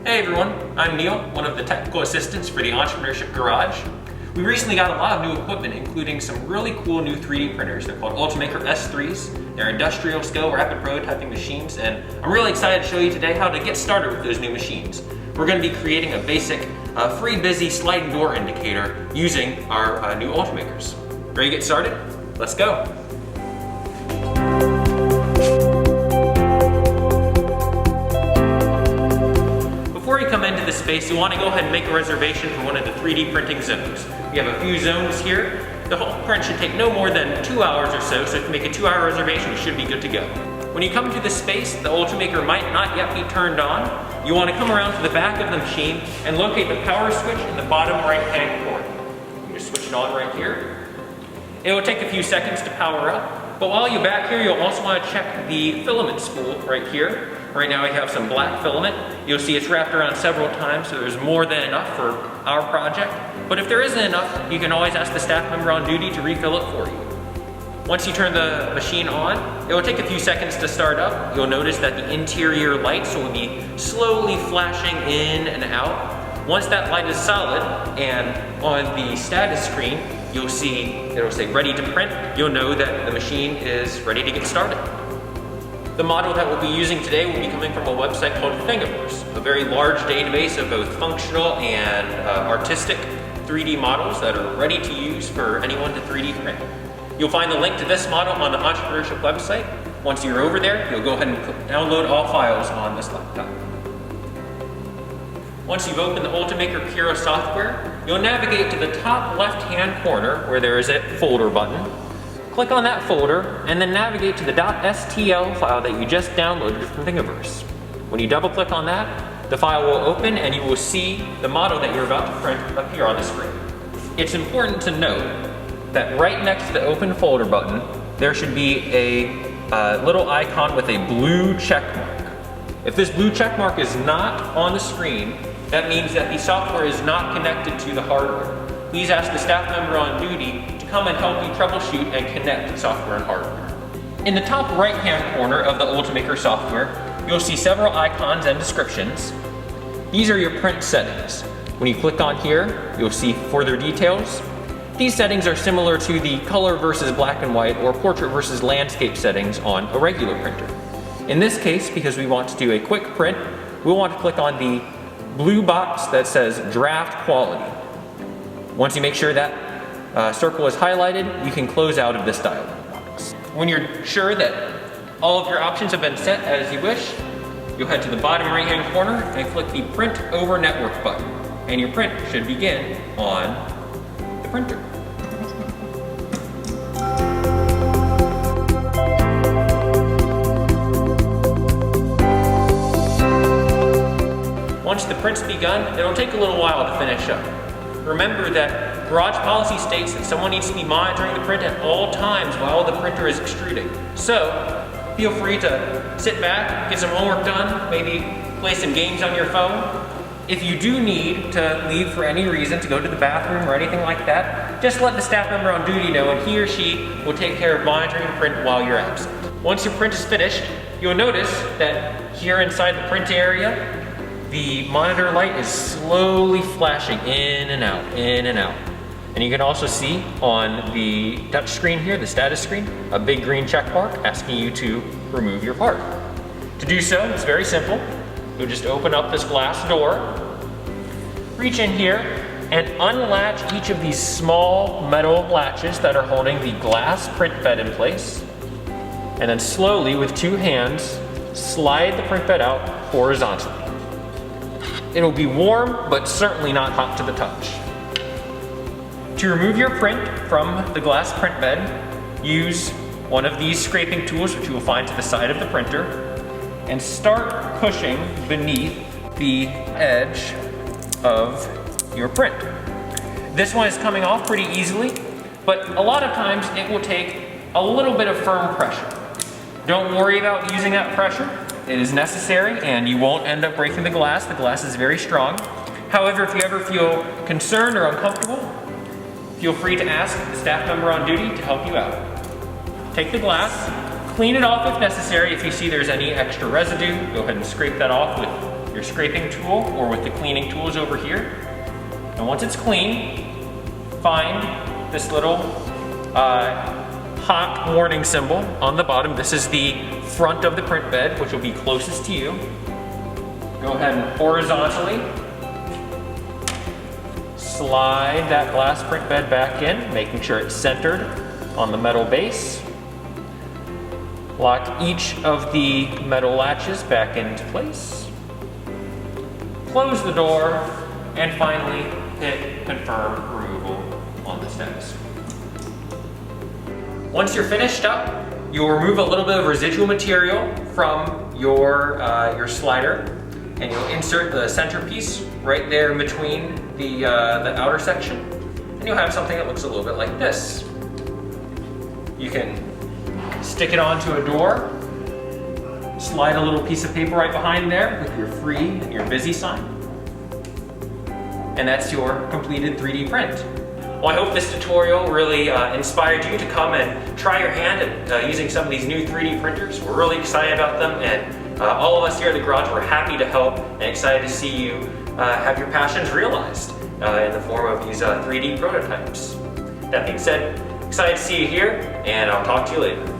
Hey everyone, I'm Neil, one of the technical assistants for the Entrepreneurship Garage. We recently got a lot of new equipment, including some really cool new 3D printers. They're called Ultimaker S3s. They're industrial scale rapid prototyping machines, and I'm really excited to show you today how to get started with those new machines. We're going to be creating a basic free busy sliding door indicator using our new Ultimakers. Ready to get started? Let's go. Before you come into this space, you want to go ahead and make a reservation for one of the 3D printing zones. We have a few zones here. The whole print should take no more than 2 hours or so if you make a 2-hour reservation, you should be good to go. When you come to this space, the Ultimaker might not yet be turned on. You want to come around to the back of the machine and locate the power switch in the bottom right-hand corner. You just switch it on right here. It will take a few seconds to power up, but while you're back here, you'll also want to check the filament spool right here. Right now we have some black filament. You'll see it's wrapped around several times, so there's more than enough for our project. But if there isn't enough, you can always ask the staff member on duty to refill it for you. Once you turn the machine on, it will take a few seconds to start up. You'll notice that the interior lights will be slowly flashing in and out. Once that light is solid, and on the status screen, you'll see it'll say ready to print. You'll know that the machine is ready to get started. The model that we'll be using today will be coming from a website called Thingiverse, a very large database of both functional and artistic 3D models that are ready to use for anyone to 3D print. You'll find the link to this model on the Entrepreneurship website. Once you're over there, you'll go ahead and download all files on this laptop. Once you've opened the Ultimaker Cura software, you'll navigate to the top left-hand corner where there is a folder button. Click on that folder and then navigate to the .stl file that you just downloaded from Thingiverse. When you double click on that, the file will open and you will see the model that you're about to print appear on the screen. It's important to note that right next to the open folder button, there should be a little icon with a blue check mark. If this blue check mark is not on the screen, that means that the software is not connected to the hardware. Please ask the staff member on duty to come and help you troubleshoot and connect software and hardware. In the top right-hand corner of the Ultimaker software, you'll see several icons and descriptions. These are your print settings. When you click on here, you'll see further details. These settings are similar to the color versus black and white or portrait versus landscape settings on a regular printer. In this case, because we want to do a quick print, we'll want to click on the blue box that says draft quality. Once you make sure that circle is highlighted, you can close out of this dialog box. When you're sure that all of your options have been set as you wish, you'll head to the bottom right-hand corner and click the Print Over Network button, and your print should begin on the printer. Once the print's begun, it'll take a little while to finish up. Remember that garage policy states that someone needs to be monitoring the print at all times while the printer is extruding. So, feel free to sit back, get some homework done, maybe play some games on your phone. If you do need to leave for any reason to go to the bathroom or anything like that, just let the staff member on duty know and he or she will take care of monitoring the print while you're absent. Once your print is finished, you'll notice that here inside the print area, the monitor light is slowly flashing in and out, in and out. And you can also see on the touch screen here, the status screen, a big green check mark asking you to remove your part. To do so, it's very simple. You'll just open up this glass door, reach in here, and unlatch each of these small metal latches that are holding the glass print bed in place. And then slowly, with 2 hands, slide the print bed out horizontally. It'll be warm, but certainly not hot to the touch. To remove your print from the glass print bed, use one of these scraping tools, which you will find to the side of the printer, and start pushing beneath the edge of your print. This one is coming off pretty easily, but a lot of times it will take a little bit of firm pressure. Don't worry about using that pressure. It is necessary and you won't end up breaking the glass. The glass is very strong. However, if you ever feel concerned or uncomfortable, feel free to ask the staff member on duty to help you out. Take the glass, clean it off if necessary. If you see there's any extra residue, go ahead and scrape that off with your scraping tool or with the cleaning tools over here. And once it's clean, find this little hot warning symbol on the bottom. This is the front of the print bed, which will be closest to you. Go ahead and horizontally slide that glass print bed back in, making sure it's centered on the metal base. Lock each of the metal latches back into place. Close the door, and finally hit confirm removal on the steps. Once you're finished up, you'll remove a little bit of residual material from your slider, and you'll insert the centerpiece right there in between the outer section, and you'll have something that looks a little bit like this. You can stick it onto a door, slide a little piece of paper right behind there with your free and your busy sign, and that's your completed 3D print. Well, I hope this tutorial really inspired you to come and try your hand at using some of these new 3D printers. We're really excited about them, and all of us here at the garage, we're happy to help and excited to see you have your passions realized in the form of these 3D prototypes. That being said, excited to see you here, and I'll talk to you later.